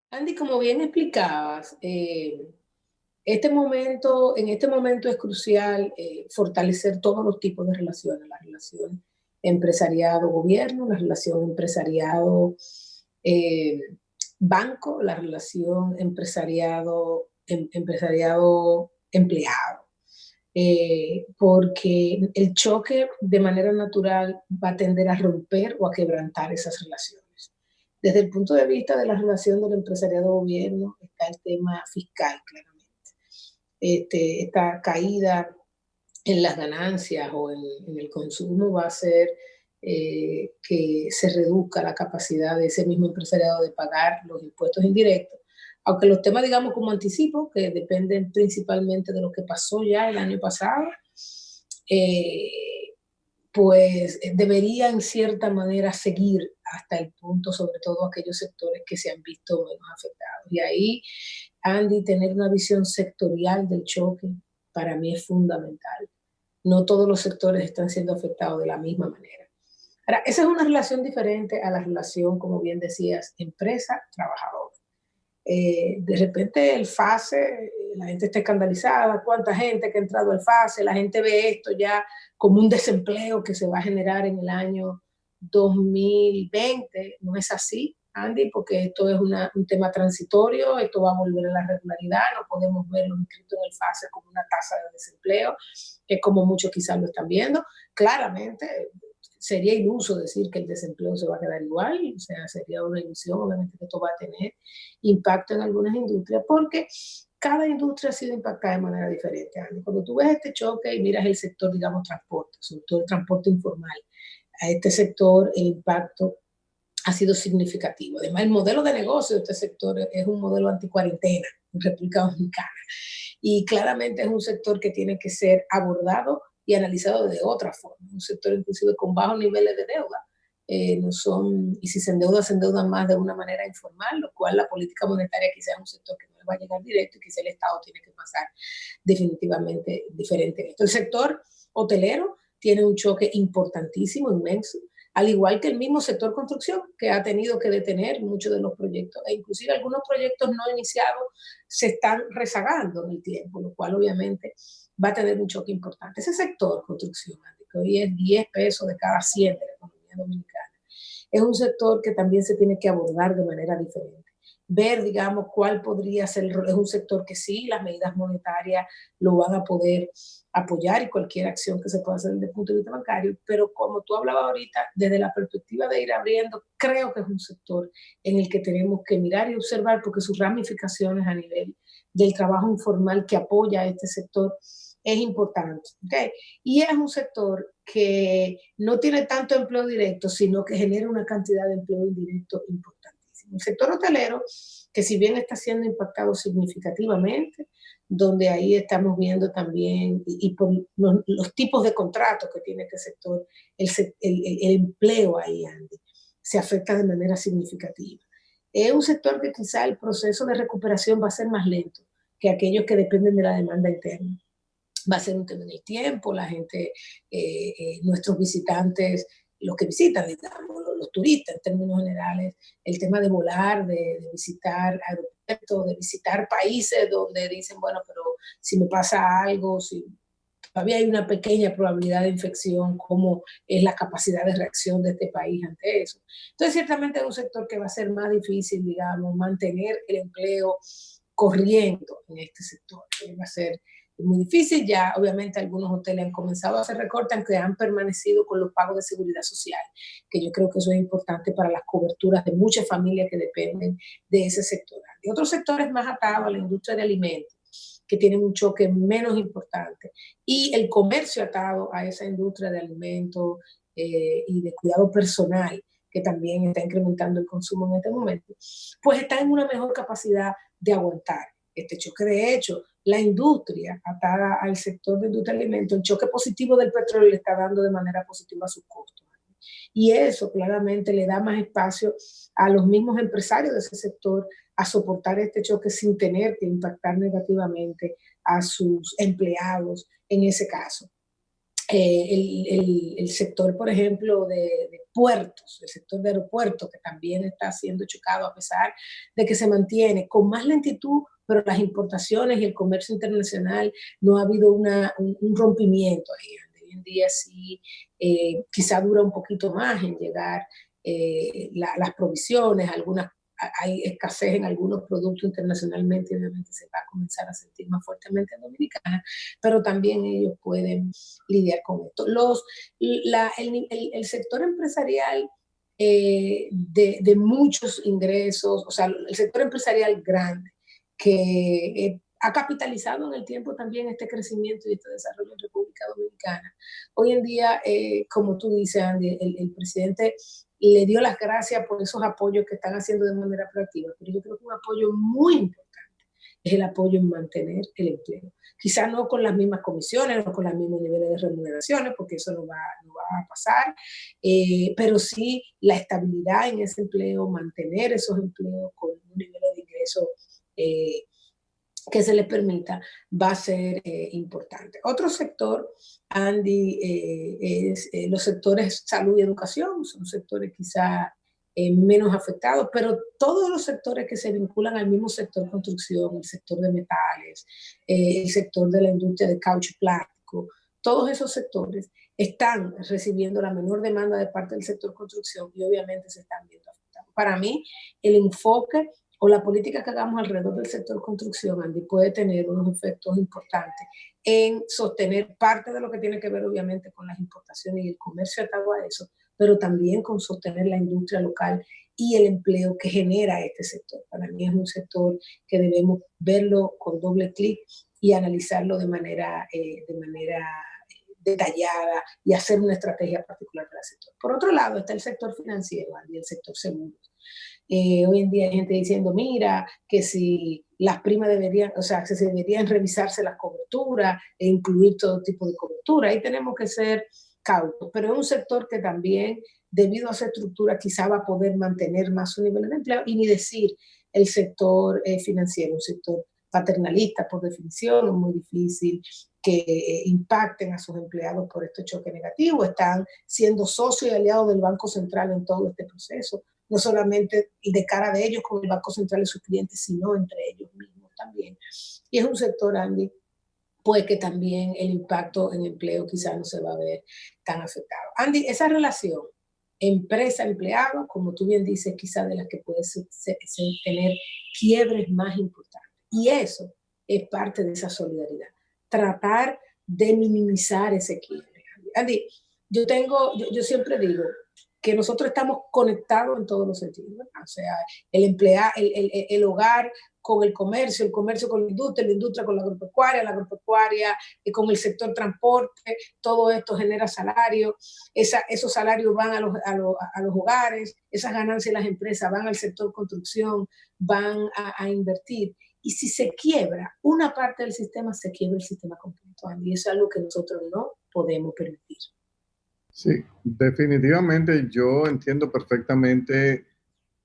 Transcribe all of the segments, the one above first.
Andy, como bien explicabas, en este momento es crucial fortalecer todos los tipos de relaciones, la relación empresariado-gobierno, la relación empresariado-banco, la relación empresariado-empleado, porque el choque de manera natural va a tender a romper o a quebrantar esas relaciones. Desde el punto de vista de la relación del empresariado-gobierno está el tema fiscal, claramente. Esta caída en las ganancias o en el consumo va a hacer que se reduzca la capacidad de ese mismo empresariado de pagar los impuestos indirectos. Aunque los temas, digamos, como anticipo, que dependen principalmente de lo que pasó ya el año pasado, eh, pues debería en cierta manera seguir hasta el punto, sobre todo aquellos sectores que se han visto menos afectados. Y ahí, Andy, tener una visión sectorial del choque para mí es fundamental. No todos los sectores están siendo afectados de la misma manera. Ahora, esa es una relación diferente a la relación, como bien decías, empresa-trabajador. De repente el FASE, la gente está escandalizada, cuánta gente que ha entrado al FASE, la gente ve esto ya como un desempleo que se va a generar en el año 2020. No es así, Andy, porque esto es un tema transitorio, esto va a volver a la regularidad, no podemos ver los inscritos en el FASE como una tasa de desempleo, que es como muchos quizás lo están viendo. Claramente, sería iluso decir que el desempleo se va a quedar igual, o sea, sería una ilusión, obviamente que esto va a tener impacto en algunas industrias, porque cada industria ha sido impactada de manera diferente. Cuando tú ves este choque y miras el sector, digamos, transporte, sobre todo el transporte informal, a este sector el impacto ha sido significativo. Además, el modelo de negocio de este sector es un modelo anticuarentena en República Dominicana. Y claramente es un sector que tiene que ser abordado y analizado de otra forma. Un sector inclusive con bajos niveles de deuda. No son, y si se endeudan más de una manera informal, lo cual la política monetaria quizás es un sector que no le va a llegar directo y quizás el Estado tiene que pasar definitivamente diferente en esto. El sector hotelero tiene un choque importantísimo, inmenso, al igual que el mismo sector construcción, que ha tenido que detener muchos de los proyectos, e inclusive algunos proyectos no iniciados se están rezagando en el tiempo, lo cual obviamente va a tener un choque importante. Ese sector construcción, que hoy es 10 pesos de cada 100 de la economía dominicana, es un sector que también se tiene que abordar de manera diferente. Ver, digamos, cuál podría ser, es un sector que sí, las medidas monetarias lo van a poder apoyar y cualquier acción que se pueda hacer desde el punto de vista bancario, pero como tú hablabas ahorita, desde la perspectiva de ir abriendo, creo que es un sector en el que tenemos que mirar y observar porque sus ramificaciones a nivel del trabajo informal que apoya a este sector es importante. ¿Okay? Y es un sector que no tiene tanto empleo directo, sino que genera una cantidad de empleo indirecto importantísimo. El sector hotelero, que si bien está siendo impactado significativamente, donde ahí estamos viendo también, y por los tipos de contratos que tiene este sector, el empleo ahí, Andy, se afecta de manera significativa. Es un sector que quizá el proceso de recuperación va a ser más lento que aquellos que dependen de la demanda interna. Va a ser un tema en el tiempo, la gente, nuestros visitantes, los que visitan, digamos, los turistas en términos generales, el tema de volar, de visitar aeropuertos, de visitar países donde dicen, bueno, pero si me pasa algo, si todavía hay una pequeña probabilidad de infección, cómo es la capacidad de reacción de este país ante eso. Entonces, ciertamente es un sector que va a ser más difícil, digamos, mantener el empleo corriendo en este sector. Va a ser muy difícil. Ya, obviamente, algunos hoteles han comenzado a hacer recortes, aunque han permanecido con los pagos de seguridad social, que yo creo que eso es importante para las coberturas de muchas familias que dependen de ese sector. Y otros sectores más atados a la industria de alimentos, que tienen un choque menos importante, y el comercio atado a esa industria de alimentos y de cuidado personal, que también está incrementando el consumo en este momento, pues está en una mejor capacidad de aguantar este choque. De hecho, la industria atada al sector de industria de alimentos, el choque positivo del petróleo le está dando de manera positiva a sus costos. Y eso claramente le da más espacio a los mismos empresarios de ese sector a soportar este choque sin tener que impactar negativamente a sus empleados en ese caso. el sector, por ejemplo, de puertos, el sector de aeropuertos, que también está siendo chocado a pesar de que se mantiene con más lentitud, pero las importaciones y el comercio internacional no ha habido un rompimiento ahí. Hoy en día sí, quizá dura un poquito más en llegar las provisiones, algunas hay escasez en algunos productos internacionalmente y obviamente se va a comenzar a sentir más fuertemente en Dominicana, pero también ellos pueden lidiar con esto. El sector empresarial de muchos ingresos, o sea, el sector empresarial grande, que ha capitalizado en el tiempo también este crecimiento y este desarrollo en República Dominicana. Hoy en día, como tú dices, Andy, el presidente le dio las gracias por esos apoyos que están haciendo de manera proactiva, pero yo creo que un apoyo muy importante es el apoyo en mantener el empleo. Quizás no con las mismas comisiones, no con los mismos niveles de remuneraciones, porque eso no va a pasar, pero sí la estabilidad en ese empleo, mantener esos empleos con un nivel de ingreso que se les permita, va a ser importante. Otro sector, Andy, es los sectores salud y educación, son sectores quizá menos afectados, pero todos los sectores que se vinculan al mismo sector construcción, el sector de metales, el sector de la industria de caucho y plástico, todos esos sectores están recibiendo la menor demanda de parte del sector construcción y obviamente se están viendo afectados. Para mí, el enfoque o la política que hagamos alrededor del sector construcción, Andy, puede tener unos efectos importantes en sostener parte de lo que tiene que ver obviamente con las importaciones y el comercio atado a eso, pero también con sostener la industria local y el empleo que genera este sector. Para mí es un sector que debemos verlo con doble clic y analizarlo de manera detallada y hacer una estrategia particular para el sector. Por otro lado está el sector financiero, Andy, el sector seguros. Hoy en día hay gente diciendo, mira, que si las primas deberían, o sea, que se deberían revisarse las coberturas e incluir todo tipo de cobertura. Ahí tenemos que ser cautos, pero es un sector que también, debido a esa estructura, quizá va a poder mantener más su nivel de empleo y ni decir el sector financiero, un sector paternalista por definición, es muy difícil que impacten a sus empleados por este choque negativo, están siendo socios y aliados del Banco Central en todo este proceso, no solamente de cara de ellos con el Banco Central y sus clientes, sino entre ellos mismos también. Y es un sector, Andy, pues que también el impacto en empleo quizás no se va a ver tan afectado. Andy, esa relación empresa-empleado, como tú bien dices, quizás de las que puede tener quiebres más importantes. Y eso es parte de esa solidaridad. Tratar de minimizar ese quiebre. Andy, yo siempre digo que nosotros estamos conectados en todos los sentidos, ¿verdad? O sea, el hogar con el comercio con la industria con la agropecuaria con el sector transporte, todo esto genera salarios, esos salarios van a los hogares, esas ganancias de las empresas van al sector construcción, van a invertir. Y si se quiebra una parte del sistema, se quiebra el sistema completo. Y eso es algo que nosotros no podemos permitir. Sí, definitivamente yo entiendo perfectamente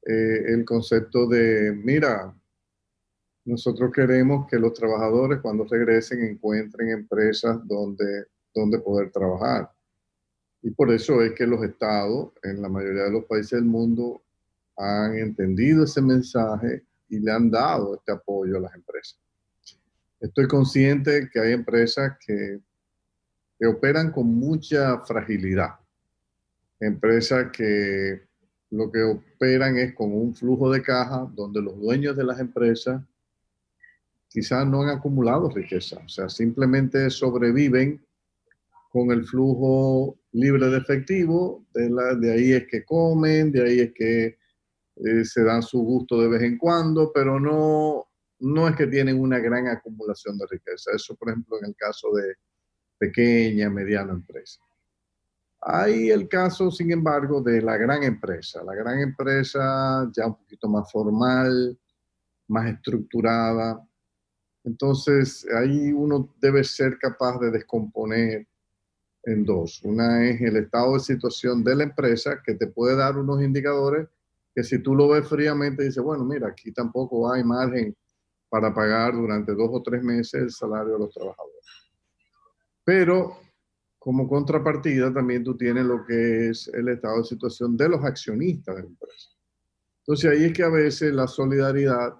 el concepto de, mira, nosotros queremos que los trabajadores cuando regresen encuentren empresas donde poder trabajar. Y por eso es que los estados en la mayoría de los países del mundo han entendido ese mensaje y le han dado este apoyo a las empresas. Estoy consciente que hay empresas que operan con mucha fragilidad, empresas que lo que operan es con un flujo de caja donde los dueños de las empresas quizás no han acumulado riqueza, o sea, simplemente sobreviven con el flujo libre de efectivo, de ahí es que comen, de ahí es que se dan su gusto de vez en cuando, pero no es que tienen una gran acumulación de riqueza. Eso, por ejemplo, en el caso de pequeña, mediana empresa. Hay el caso, sin embargo, de la gran empresa ya un poquito más formal, más estructurada. Entonces, ahí uno debe ser capaz de descomponer en dos. Una es el estado de situación de la empresa, que te puede dar unos indicadores que si tú lo ves fríamente, dices, bueno, mira, aquí tampoco hay margen para pagar durante 2 o 3 meses el salario de los trabajadores. Pero como contrapartida también tú tienes lo que es el estado de situación de los accionistas de la empresa. Entonces ahí es que a veces la solidaridad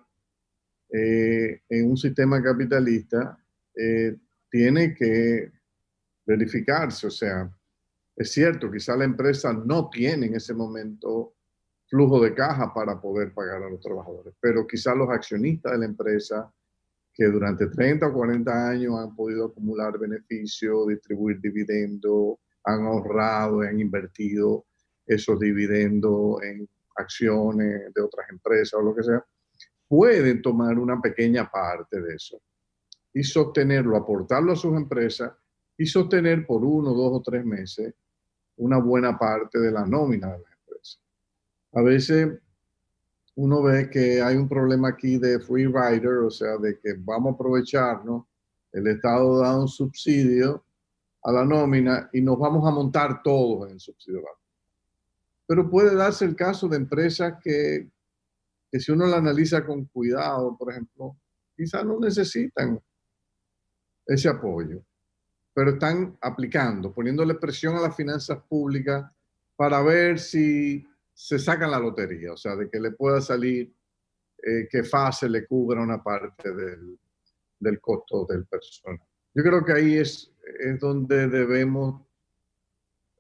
en un sistema capitalista tiene que verificarse. O sea, es cierto, quizá la empresa no tiene en ese momento flujo de caja para poder pagar a los trabajadores, pero quizá los accionistas de la empresa que durante 30 o 40 años han podido acumular beneficios, distribuir dividendos, han ahorrado, han invertido esos dividendos en acciones de otras empresas o lo que sea, pueden tomar una pequeña parte de eso y sostenerlo, aportarlo a sus empresas y sostener por 1, 2 o 3 meses una buena parte de la nómina de las empresas. A veces uno ve que hay un problema aquí de free rider, o sea, de que vamos a aprovecharnos, el Estado da un subsidio a la nómina y nos vamos a montar todos en el subsidio. Pero puede darse el caso de empresas que si uno la analiza con cuidado, por ejemplo, quizás no necesitan ese apoyo, pero están aplicando, poniéndole presión a las finanzas públicas para ver si se sacan la lotería, o sea, de que le pueda salir que FASE le cubra una parte del costo del personal. Yo creo que ahí es donde debemos,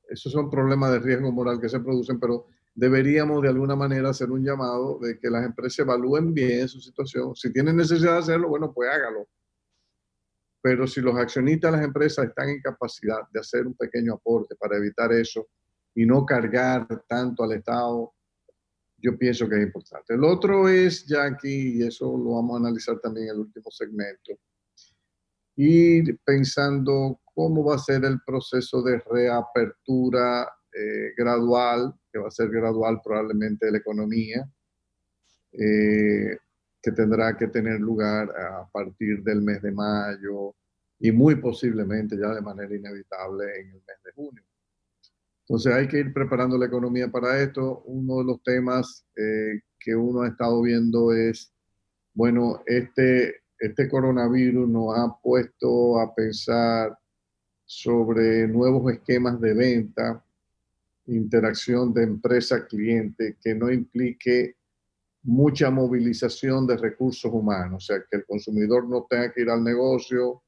esos son problemas de riesgo moral que se producen, pero deberíamos de alguna manera hacer un llamado de que las empresas evalúen bien su situación. Si tienen necesidad de hacerlo, bueno, pues hágalo. Pero si los accionistas de las empresas están en capacidad de hacer un pequeño aporte para evitar eso y no cargar tanto al Estado, yo pienso que es importante. El otro es ya aquí, y eso lo vamos a analizar también en el último segmento, ir pensando cómo va a ser el proceso de reapertura gradual, que va a ser gradual probablemente de la economía, que tendrá que tener lugar a partir del mes de mayo y muy posiblemente ya de manera inevitable en el mes de junio. Entonces hay que ir preparando la economía para esto. Uno de los temas que uno ha estado viendo es, bueno, este coronavirus nos ha puesto a pensar sobre nuevos esquemas de venta, interacción de empresa-cliente que no implique mucha movilización de recursos humanos, o sea, que el consumidor no tenga que ir al negocio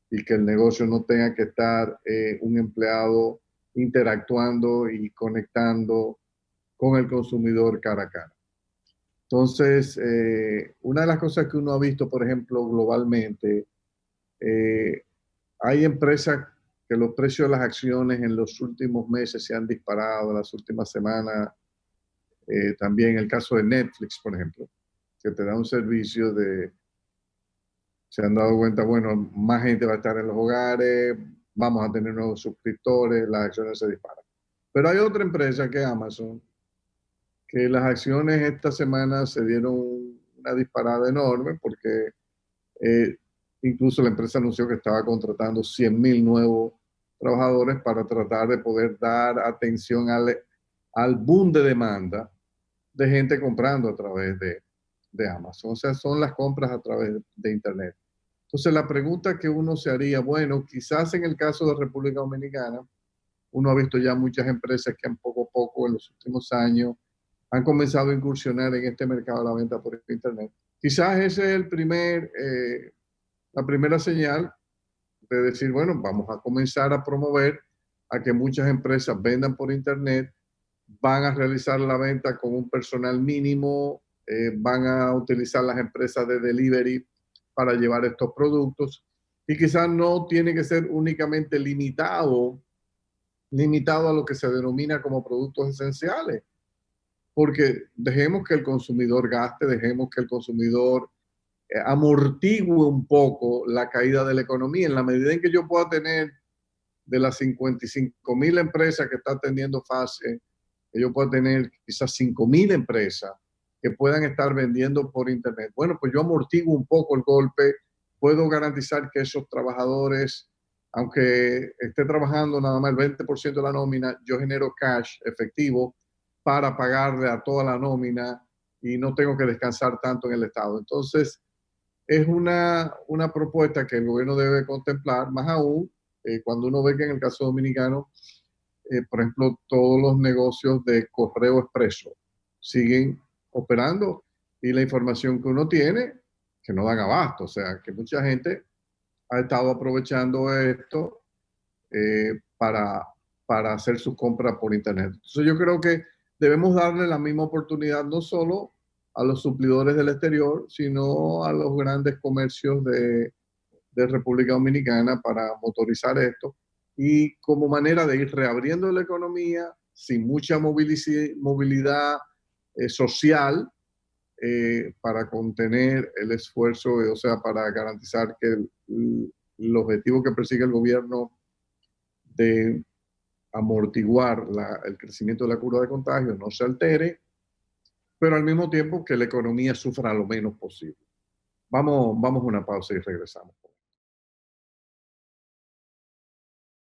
y que el negocio no tenga que estar un empleado interactuando y conectando con el consumidor cara a cara. Entonces, una de las cosas que uno ha visto, por ejemplo, globalmente, eh, hay empresas que los precios de las acciones en los últimos meses se han disparado, en las últimas semanas. También el caso de Netflix, por ejemplo, que te da un servicio se han dado cuenta, bueno, más gente va a estar en los hogares, vamos a tener nuevos suscriptores, las acciones se disparan. Pero hay otra empresa que es Amazon, que las acciones esta semana se dieron una disparada enorme porque eh, incluso la empresa anunció que estaba contratando 100,000 nuevos trabajadores para tratar de poder dar atención al boom de demanda de gente comprando a través de Amazon. O sea, son las compras a través de Internet. Entonces, la pregunta que uno se haría, bueno, quizás en el caso de República Dominicana, uno ha visto ya muchas empresas que han poco a poco en los últimos años han comenzado a incursionar en este mercado de la venta por Internet. Quizás ese es la primera señal de decir, bueno, vamos a comenzar a promover a que muchas empresas vendan por Internet, van a realizar la venta con un personal mínimo, van a utilizar las empresas de delivery para llevar estos productos y quizás no tiene que ser únicamente limitado a lo que se denomina como productos esenciales, porque dejemos que el consumidor gaste, dejemos que el consumidor amortigue un poco la caída de la economía. En la medida en que yo pueda tener de las 55,000 empresas que está atendiendo FASE, que yo pueda tener quizás 5,000 empresas que puedan estar vendiendo por Internet. Bueno, pues yo amortiguo un poco el golpe, puedo garantizar que esos trabajadores, aunque esté trabajando nada más el 20% de la nómina, yo genero cash efectivo para pagarle a toda la nómina y no tengo que descansar tanto en el Estado. Entonces, es una propuesta que el gobierno debe contemplar, más aún Cuando uno ve que en el caso dominicano, por ejemplo, todos los negocios de correo expreso siguen operando y la información que uno tiene, que no dan abasto, o sea, que mucha gente ha estado aprovechando esto para, para hacer sus compras por Internet. Entonces yo creo que debemos darle la misma oportunidad no solo a los suplidores del exterior, sino a los grandes comercios de República Dominicana para motorizar esto y como manera de ir reabriendo la economía sin mucha movilidad social para contener el esfuerzo, o sea, para garantizar que el objetivo que persigue el gobierno de amortiguar el crecimiento de la curva de contagio no se altere, pero al mismo tiempo que la economía sufra lo menos posible. Vamos a una pausa y regresamos.